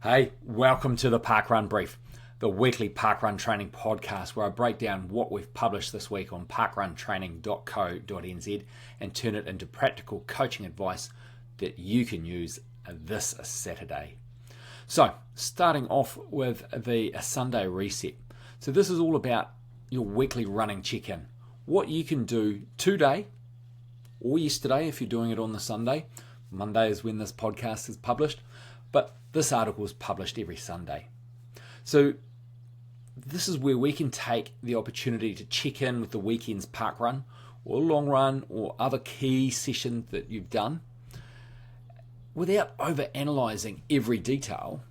Hey, welcome to the Parkrun Brief, the weekly parkrun training podcast where I break down what we've published this week on parkruntraining.co.nz and turn it into practical coaching advice that you can use this Saturday. So, starting off with the Sunday reset. So this is all about your weekly running check-in. What you can do today or yesterday if you're doing it on the Sunday. Monday is when this podcast is published, but this article is published every Sunday. So this is where we can take the opportunity to check in with the weekend's park run or long run or other key sessions that you've done. Without over-analysing every detail,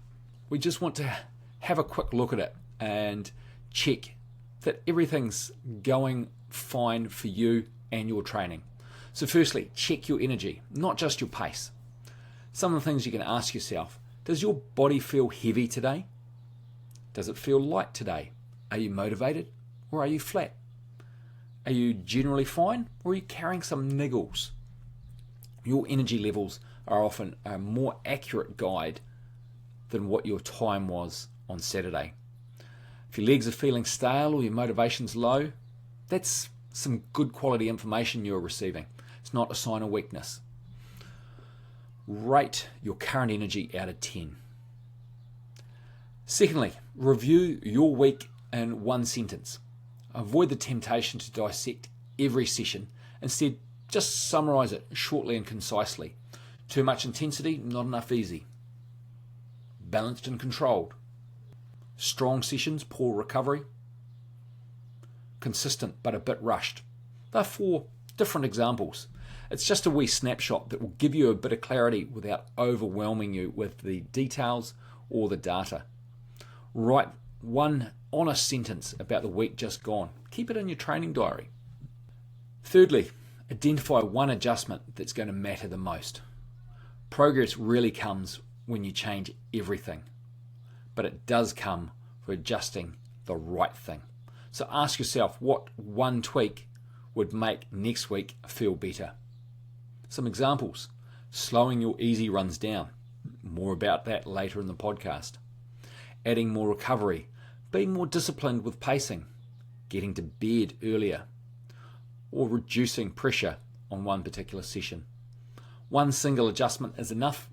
we just want to have a quick look at it and check that everything's going fine for you and your training. So firstly, check your energy, not just your pace. Some of the things you can ask yourself: does your body feel heavy today? Does it feel light today? Are you motivated or are you flat? Are you generally fine or are you carrying some niggles? Your energy levels are often a more accurate guide than what your time was on Saturday. If your legs are feeling stale or your motivation's low, that's some good quality information you're receiving. It's not a sign of weakness. Rate your current energy out of 10. Secondly, review your week in one sentence. Avoid the temptation to dissect every session. Instead, just summarise it shortly and concisely. Too much intensity, not enough easy. Balanced and controlled. Strong sessions, poor recovery. Consistent but a bit rushed. They're 4 different examples. It's just a wee snapshot that will give you a bit of clarity without overwhelming you with the details or the data. Write one honest sentence about the week just gone. Keep it in your training diary. Thirdly, identify one adjustment that's going to matter the most. Progress really comes when you change everything, but it does come for adjusting the right thing. So ask yourself what one tweak would make next week feel better. Some examples: slowing your easy runs down. More about that later in the podcast. Adding more recovery. Being more disciplined with pacing. Getting to bed earlier. Or reducing pressure on one particular session. One single adjustment is enough.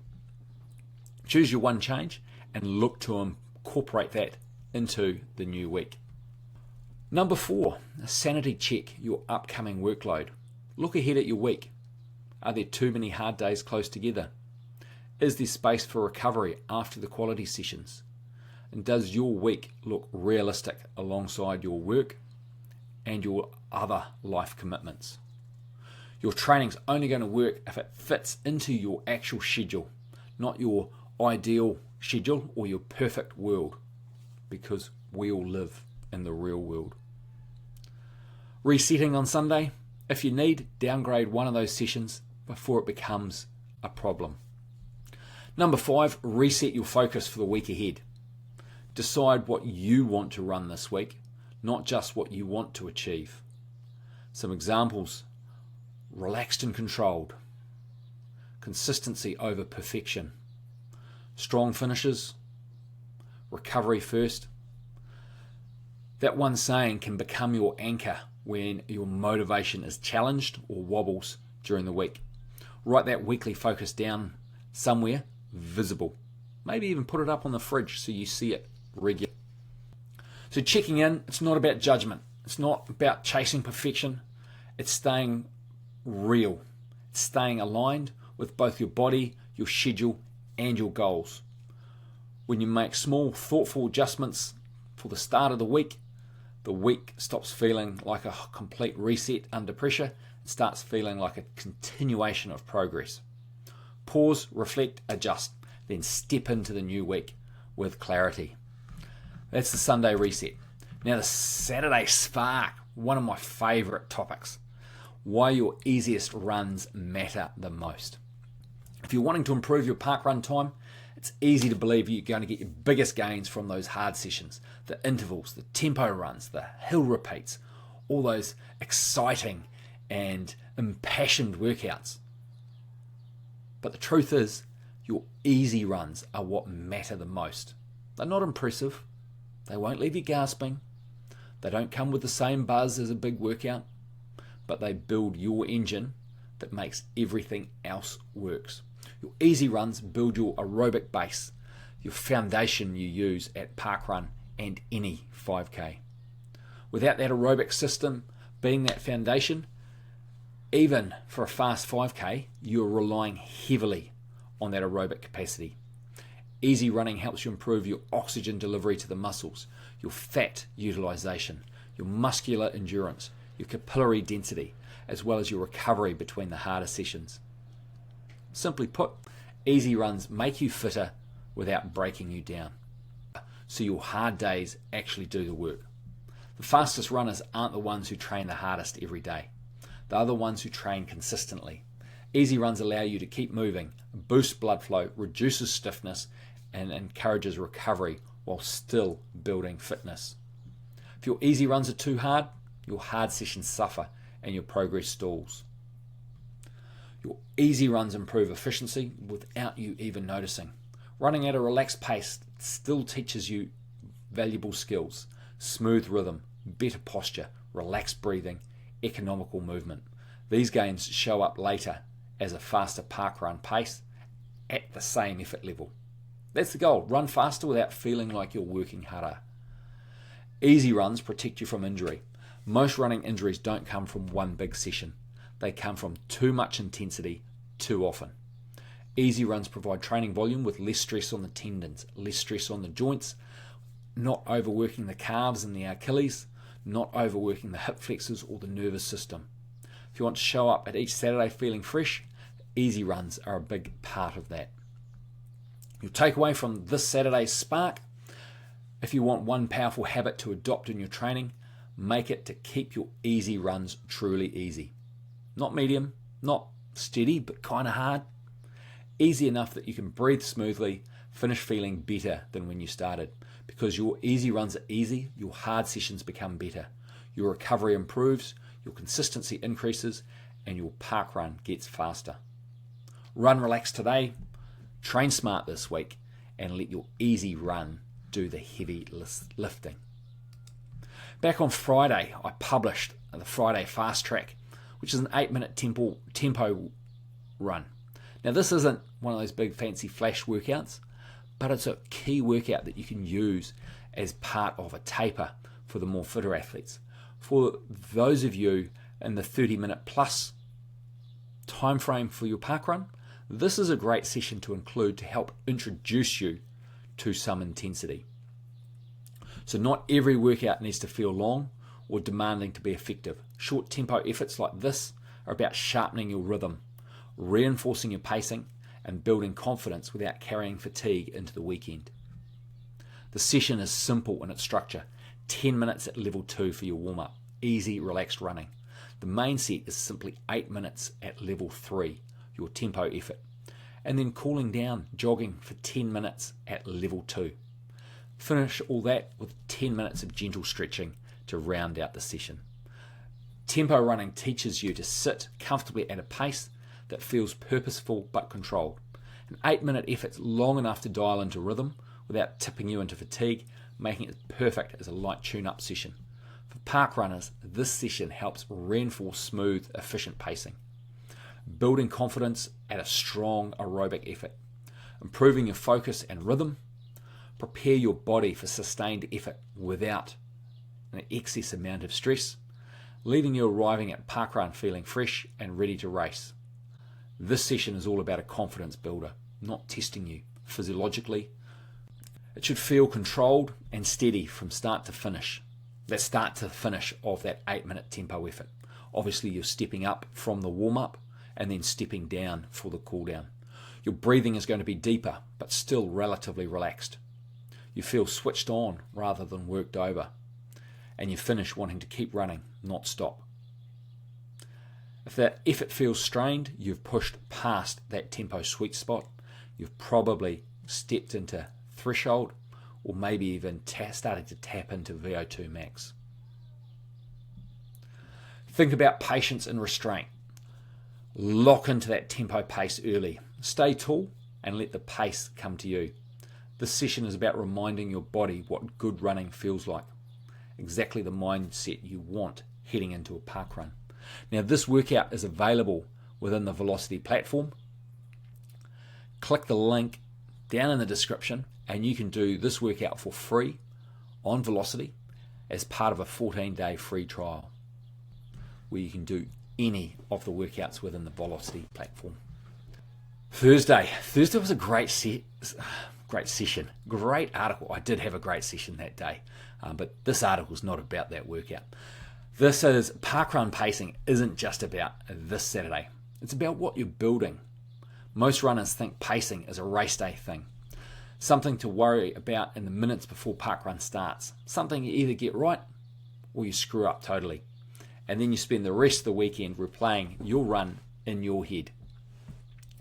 Choose your one change and look to incorporate that into the new week. Number 4, sanity check your upcoming workload. Look ahead at your week. Are there too many hard days close together? Is there space for recovery after the quality sessions? And does your week look realistic alongside your work and your other life commitments? Your training's only going to work if it fits into your actual schedule, not your ideal schedule or your perfect world, because we all live in the real world. Resetting on Sunday. If you need, downgrade one of those sessions before it becomes a problem. Number 5, reset your focus for the week ahead. Decide what you want to run this week, not just what you want to achieve. Some examples: relaxed and controlled. Consistency over perfection. Strong finishes. Recovery first. That one saying can become your anchor when your motivation is challenged or wobbles during the week. Write that weekly focus down somewhere visible. Maybe even put it up on the fridge so you see it regularly. So checking in, it's not about judgment. It's not about chasing perfection. It's staying real. It's staying aligned with both your body, your schedule, and your goals. When you make small, thoughtful adjustments for the start of the week stops feeling like a complete reset under pressure. It starts feeling like a continuation of progress. Pause, reflect, adjust, then step into the new week with clarity. That's the Sunday reset. Now the Saturday spark, one of my favourite topics. Why your easiest runs matter the most. If you're wanting to improve your park run time, it's easy to believe you're going to get your biggest gains from those hard sessions, the intervals, the tempo runs, the hill repeats, all those exciting and impassioned workouts. But the truth is, Your easy runs are what matter the most. They're not impressive. They won't leave you gasping. They don't come with the same buzz as a big workout, but they build your engine that makes everything else works. Your easy runs build your aerobic base, your foundation you use at parkrun and any 5K. Without that aerobic system being that foundation, even for a fast 5K, you're relying heavily on that aerobic capacity. Easy running helps you improve your oxygen delivery to the muscles, your fat utilization, your muscular endurance, your capillary density, as well as your recovery between the harder sessions. Simply put, easy runs make you fitter without breaking you down, so your hard days actually do the work. The fastest runners aren't the ones who train the hardest every day. They are the ones who train consistently. Easy runs allow you to keep moving, boost blood flow, reduces stiffness, and encourages recovery while still building fitness. If your easy runs are too hard, your hard sessions suffer and your progress stalls. Your easy runs improve efficiency without you even noticing. Running at a relaxed pace still teaches you valuable skills: smooth rhythm, better posture, relaxed breathing, economical movement. These gains show up later as a faster parkrun pace at the same effort level. That's the goal. Run faster without feeling like you're working harder. Easy runs protect you from injury. Most running injuries don't come from one big session. They come from too much intensity too often. Easy runs provide training volume with less stress on the tendons, less stress on the joints, not overworking the calves and the Achilles, not overworking the hip flexors or the nervous system. If you want to show up at each Saturday feeling fresh, easy runs are a big part of that. Your takeaway from this Saturday's Spark: if you want one powerful habit to adopt in your training, make it to keep your easy runs truly easy. Not medium, not steady, but kind of hard. Easy enough that you can breathe smoothly, finish feeling better than when you started. Because your easy runs are easy, your hard sessions become better. Your recovery improves, your consistency increases, and your parkrun gets faster. Run relaxed today, train smart this week, and let your easy run do the heavy lifting. Back on Friday, I published the Friday Fast Track, which is an 8-minute tempo run. Now, this isn't one of those big fancy flash workouts, but it's a key workout that you can use as part of a taper for the more fitter athletes. For those of you in the 30-minute plus time frame for your parkrun, this is a great session to include to help introduce you to some intensity. So not every workout needs to feel long or demanding to be effective. Short tempo efforts like this are about sharpening your rhythm, reinforcing your pacing, and building confidence without carrying fatigue into the weekend. The session is simple in its structure. 10 minutes at level 2 for your warm-up, easy, relaxed running. The main set is simply 8 minutes at level 3, your tempo effort, and then cooling down, jogging for 10 minutes at level 2. Finish all that with 10 minutes of gentle stretching to round out the session. Tempo running teaches you to sit comfortably at a pace that feels purposeful but controlled. An 8-minute effort's long enough to dial into rhythm without tipping you into fatigue, making it perfect as a light tune-up session. For park runners, this session helps reinforce smooth, efficient pacing, building confidence at a strong aerobic effort, improving your focus and rhythm, prepare your body for sustained effort without an excess amount of stress, leaving you arriving at parkrun feeling fresh and ready to race. This session is all about a confidence builder, not testing you physiologically. It should feel controlled and steady from start to finish. That start to finish of that 8-minute tempo effort. Obviously, you're stepping up from the warm-up and then stepping down for the cool-down. Your breathing is going to be deeper, but still relatively relaxed. You feel switched on rather than worked over. And you finish wanting to keep running, not stop. If that effort feels strained, you've pushed past that tempo sweet spot. You've probably stepped into threshold or maybe even started to tap into VO2 max. Think about patience and restraint. Lock into that tempo pace early. Stay tall and let the pace come to you. This session is about reminding your body what good running feels like, exactly the mindset you want heading into a park run. Now, this workout is available within the Velocity platform. Click the link down in the description and you can do this workout for free on Velocity as part of a 14-day free trial where you can do any of the workouts within the Velocity platform. Thursday was a great session, great article. I did have a great session that day, but this article is not about that workout. This is parkrun pacing isn't just about this Saturday. It's about what you're building. Most runners think pacing is a race day thing, something to worry about in the minutes before parkrun starts, something you either get right or you screw up totally, and then you spend the rest of the weekend replaying your run in your head.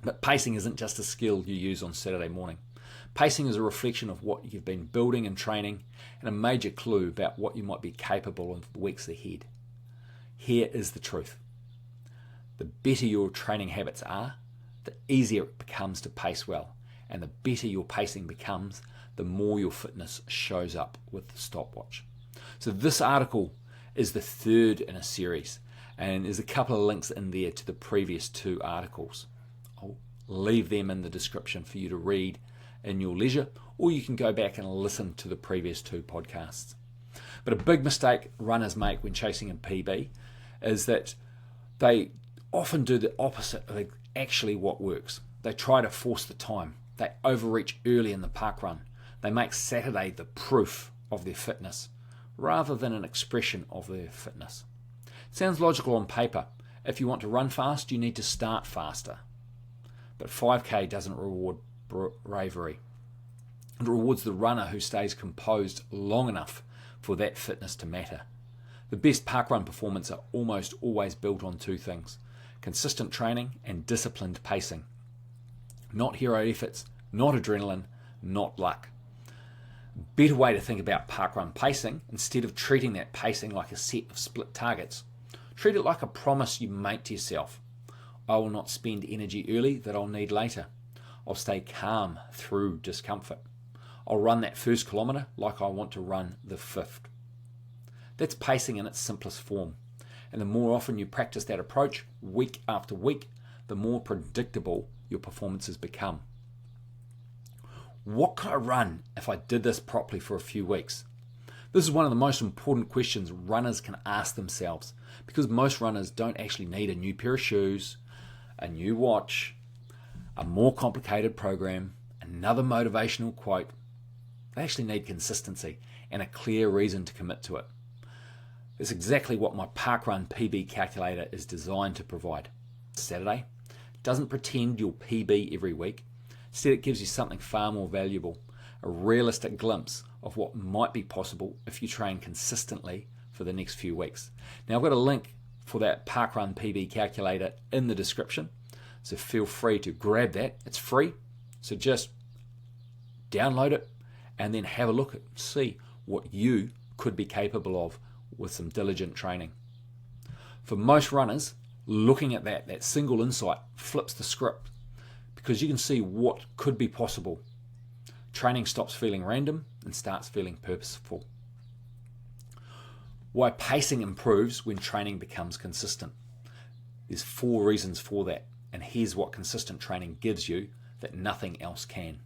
But pacing isn't just a skill you use on Saturday morning. Pacing is a reflection of what you've been building and training, and a major clue about what you might be capable of the weeks ahead. Here is the truth. The better your training habits are, the easier it becomes to pace well, and the better your pacing becomes, the more your fitness shows up with the stopwatch. So this article is the third in a series, and there's a couple of links in there to the previous two articles. I'll leave them in the description for you to read in your leisure, or you can go back and listen to the previous two podcasts. But a big mistake runners make when chasing a PB is that they often do the opposite of actually what works. They try to force the time. They overreach early in the park run. They make Saturday the proof of their fitness rather than an expression of their fitness. It sounds logical on paper. If you want to run fast, you need to start faster. But 5K doesn't reward bravery. It rewards the runner who stays composed long enough for that fitness to matter. The best parkrun performance are almost always built on two things: consistent training and disciplined pacing. Not hero efforts, not adrenaline, not luck. Better way to think about parkrun pacing, instead of treating that pacing like a set of split targets, treat it like a promise you make to yourself. I will not spend energy early that I'll need later. I'll stay calm through discomfort. I'll run that first kilometre like I want to run the 5th. That's pacing in its simplest form. And the more often you practice that approach, week after week, the more predictable your performances become. What could I run if I did this properly for a few weeks? This is one of the most important questions runners can ask themselves, because most runners don't actually need a new pair of shoes, a new watch, a more complicated program, another motivational quote. They actually need consistency and a clear reason to commit to it. It's exactly what my parkrun PB calculator is designed to provide. Saturday doesn't pretend you'll PB every week. Instead, it gives you something far more valuable, a realistic glimpse of what might be possible if you train consistently for the next few weeks. Now, I've got a link for that parkrun PB calculator in the description, so feel free to grab that. It's free, so just download it and then have a look and see what you could be capable of with some diligent training. For most runners, looking at that single insight flips the script, because you can see what could be possible. Training stops feeling random and starts feeling purposeful. Why pacing improves when training becomes consistent. There's 4 reasons for that, and here's what consistent training gives you that nothing else can.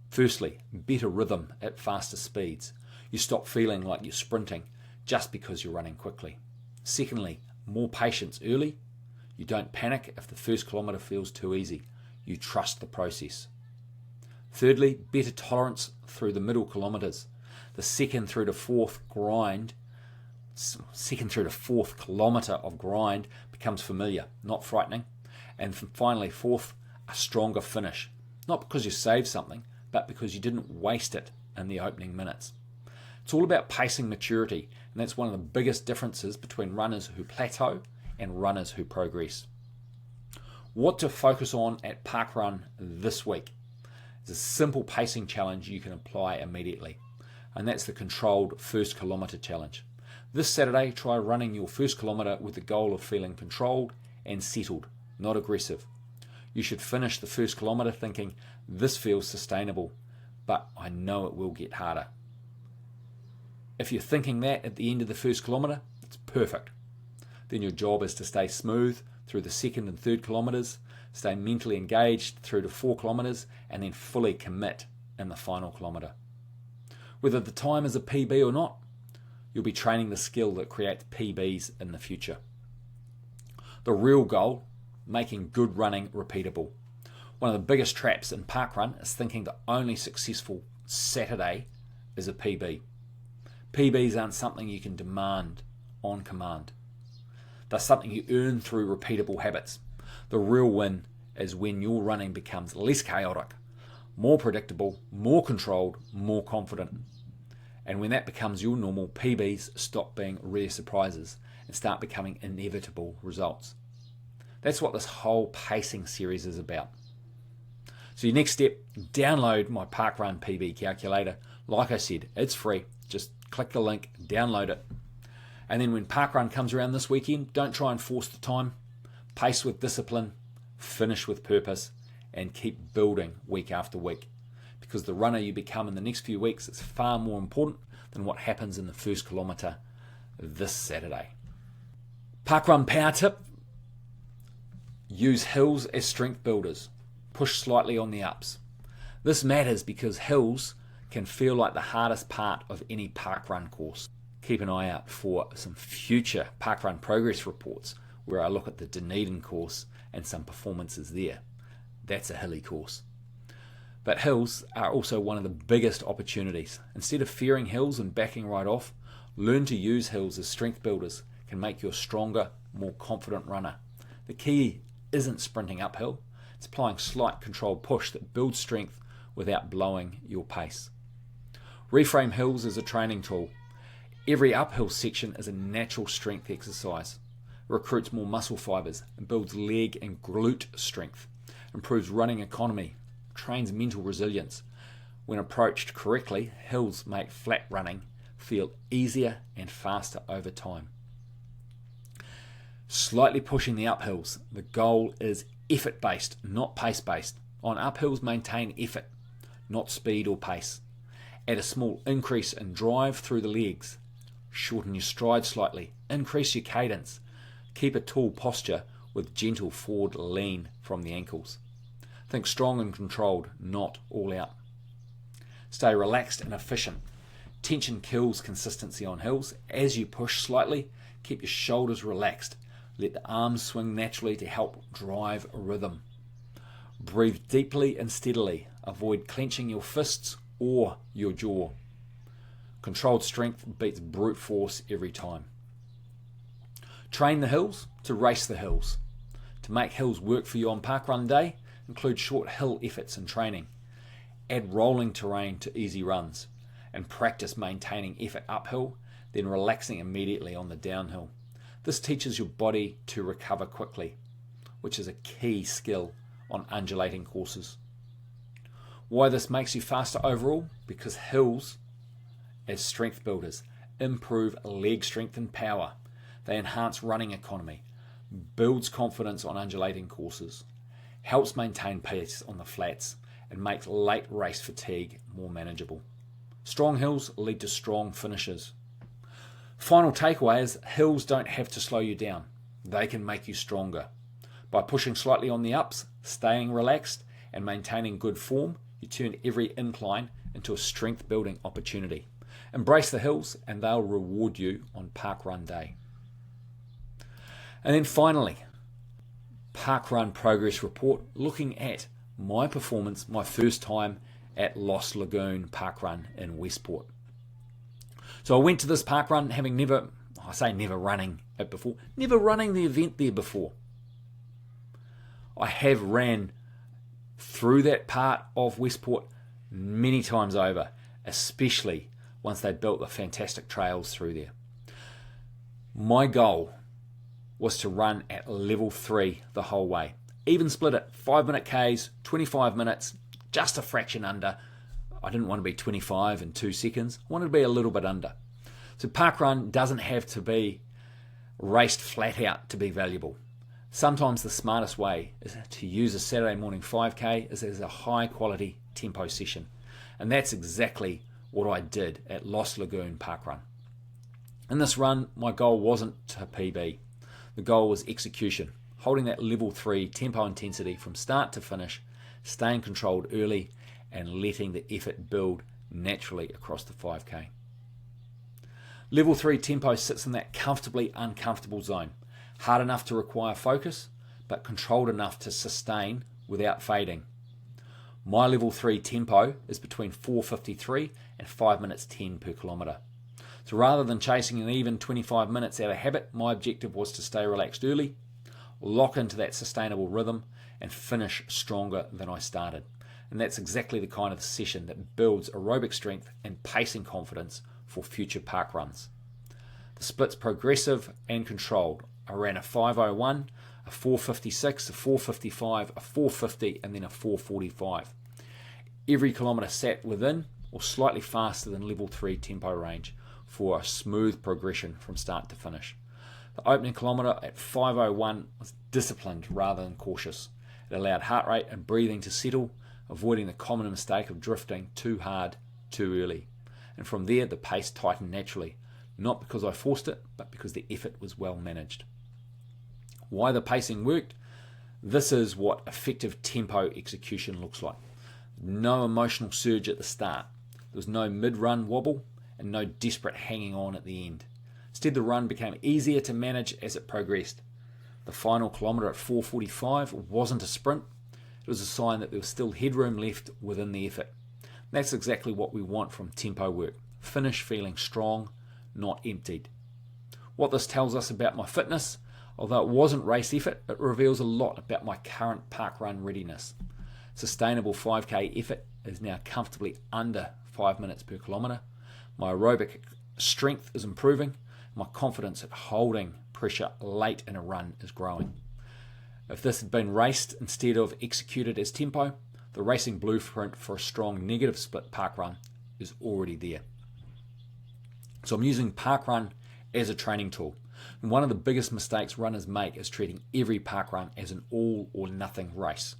Firstly, better rhythm at faster speeds. You stop feeling like you're sprinting just because you're running quickly. Secondly, more patience early. You don't panic if the first kilometre feels too easy. You trust the process. Thirdly, better tolerance through the middle kilometres. The second through to fourth kilometre of grind becomes familiar, not frightening. And finally, fourth, a stronger finish. Not because you saved something, but because you didn't waste it in the opening minutes. It's all about pacing maturity, and that's one of the biggest differences between runners who plateau and runners who progress. What to focus on at parkrun this week is a simple pacing challenge you can apply immediately, and that's the controlled first kilometre challenge. This Saturday, try running your first kilometre with the goal of feeling controlled and settled, not aggressive. You should finish the first kilometre thinking, this feels sustainable, but I know it will get harder. If you're thinking that at the end of the first kilometre, it's perfect. Then your job is to stay smooth through the second and third kilometres, stay mentally engaged through to 4 kilometres, and then fully commit in the final kilometre. Whether the time is a PB or not, you'll be training the skill that creates PBs in the future. The real goal, making good running repeatable. One of the biggest traps in parkrun is thinking the only successful Saturday is a PB. PBs aren't something you can demand on command. They're something you earn through repeatable habits. The real win is when your running becomes less chaotic, more predictable, more controlled, more confident. And when that becomes your normal, PBs stop being rare surprises and start becoming inevitable results. That's what this whole pacing series is about. So your next step, download my parkrun PB calculator. Like I said, it's free. Just click the link, download it. And then when parkrun comes around this weekend, don't try and force the time. Pace with discipline, finish with purpose, and keep building week after week. Because the runner you become in the next few weeks is far more important than what happens in the first kilometre this Saturday. Parkrun power tip. Use hills as strength builders. Push slightly on the ups. This matters because hills can feel like the hardest part of any parkrun course. Keep an eye out for some future parkrun progress reports where I look at the Dunedin course and some performances there. That's a hilly course. But hills are also one of the biggest opportunities. Instead of fearing hills and backing right off, learn to use hills as strength builders. Can make you a stronger, more confident runner. The key isn't sprinting uphill, it's applying slight controlled push that builds strength without blowing your pace. Reframe hills as a training tool. Every uphill section is a natural strength exercise. It recruits more muscle fibers and builds leg and glute strength, improves running economy, trains mental resilience. When approached correctly, hills make flat running feel easier and faster over time. Slightly pushing the uphills. The goal is effort-based, not pace-based. On uphills, maintain effort, not speed or pace. Add a small increase in drive through the legs. Shorten your stride slightly. Increase your cadence. Keep a tall posture with gentle forward lean from the ankles. Think strong and controlled, not all out. Stay relaxed and efficient. Tension kills consistency on hills. As you push slightly, keep your shoulders relaxed. Let the arms swing naturally to help drive a rhythm. Breathe deeply and steadily. Avoid clenching your fists or your jaw. Controlled strength beats brute force every time. Train the hills to race the hills. To make hills work for you on parkrun day, include short hill efforts and training. Add rolling terrain to easy runs. And practice maintaining effort uphill, then relaxing immediately on the downhill. This teaches your body to recover quickly, which is a key skill on undulating courses. Why this makes you faster overall? Because hills, as strength builders, improve leg strength and power. They enhance running economy, builds confidence on undulating courses, helps maintain pace on the flats, and makes late race fatigue more manageable. Strong hills lead to strong finishes. Final takeaway is hills don't have to slow you down. They can make you stronger. By pushing slightly on the ups, staying relaxed, and maintaining good form, you turn every incline into a strength building opportunity. Embrace the hills and they'll reward you on parkrun day. And then finally, parkrun progress report looking at my performance, my first time at Lost Lagoon parkrun in Westport. So I went to this parkrun having never running it before, never running the event there before. I have ran through that part of Westport many times over, especially once they built the fantastic trails through there. My goal was to run at level 3 the whole way. Even split it, 5-minute Ks, 25 minutes, just a fraction under. I didn't want to be 25 in 2 seconds. I wanted to be a little bit under. So parkrun doesn't have to be raced flat out to be valuable. Sometimes the smartest way is to use a Saturday morning 5K as a high quality tempo session. And that's exactly what I did at Lagoon parkrun. In this run, my goal wasn't to PB. The goal was execution, holding that level 3 tempo intensity from start to finish, staying controlled early, and letting the effort build naturally across the 5K. Level 3 tempo sits in that comfortably uncomfortable zone, hard enough to require focus, but controlled enough to sustain without fading. My level 3 tempo is between 4:53 and 5 minutes 10 per kilometre. So rather than chasing an even 25 minutes out of habit, my objective was to stay relaxed early, lock into that sustainable rhythm, and finish stronger than I started. And that's exactly the kind of session that builds aerobic strength and pacing confidence for future park runs. The split's progressive and controlled. I ran a 5:01, a 4:56, a 4:55, a 4:50, and then a 4:45. Every kilometre sat within or slightly faster than level 3 tempo range for a smooth progression from start to finish. The opening kilometre at 5:01 was disciplined rather than cautious. It allowed heart rate and breathing to settle, avoiding the common mistake of drifting too hard too early. And from there, the pace tightened naturally, not because I forced it, but because the effort was well managed. Why the pacing worked? This is what effective tempo execution looks like. No emotional surge at the start. There was no mid-run wobble and no desperate hanging on at the end. Instead, the run became easier to manage as it progressed. The final kilometre at 4:45 wasn't a sprint. It was a sign that there was still headroom left within the effort. That's exactly what we want from tempo work. Finish feeling strong, not emptied. What this tells us about my fitness, although it wasn't race effort, it reveals a lot about my current parkrun readiness. Sustainable 5K effort is now comfortably under 5 minutes per kilometre. My aerobic strength is improving. My confidence at holding pressure late in a run is growing. If this had been raced instead of executed as tempo, the racing blueprint for a strong negative split parkrun is already there. So I'm using parkrun as a training tool. And one of the biggest mistakes runners make is treating every parkrun as an all or nothing race.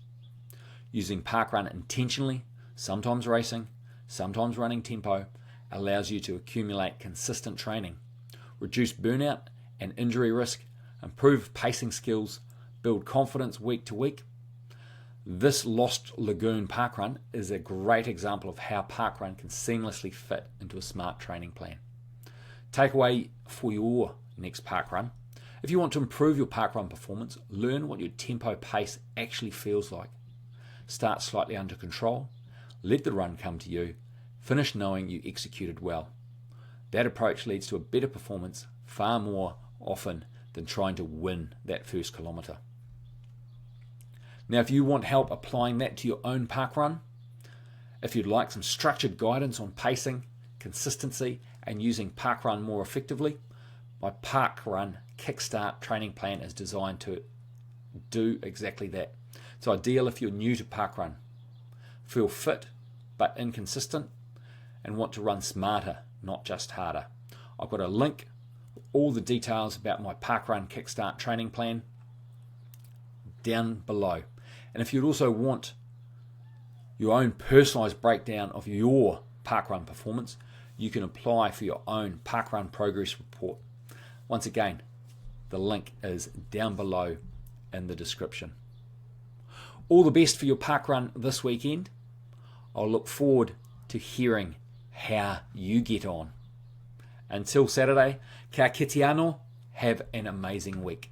Using parkrun intentionally, sometimes racing, sometimes running tempo, allows you to accumulate consistent training, reduce burnout and injury risk, improve pacing skills, build confidence week to week. This Lost Lagoon parkrun is a great example of how parkrun can seamlessly fit into a smart training plan. Takeaway for your next parkrun: if you want to improve your parkrun performance, learn what your tempo pace actually feels like. Start slightly under control, let the run come to you, finish knowing you executed well. That approach leads to a better performance far more often than trying to win that first kilometre. Now, if you want help applying that to your own parkrun, if you'd like some structured guidance on pacing, consistency, and using parkrun more effectively, my parkrun kickstart training plan is designed to do exactly that. It's ideal if you're new to parkrun, feel fit but inconsistent, and want to run smarter, not just harder. I've got a link, all the details about my parkrun kickstart training plan down below. And if you'd also want your own personalised breakdown of your parkrun performance, you can apply for your own parkrun progress report. Once again, the link is down below in the description. All the best for your parkrun this weekend. I'll look forward to hearing how you get on. Until Saturday, ka kite anō, have an amazing week.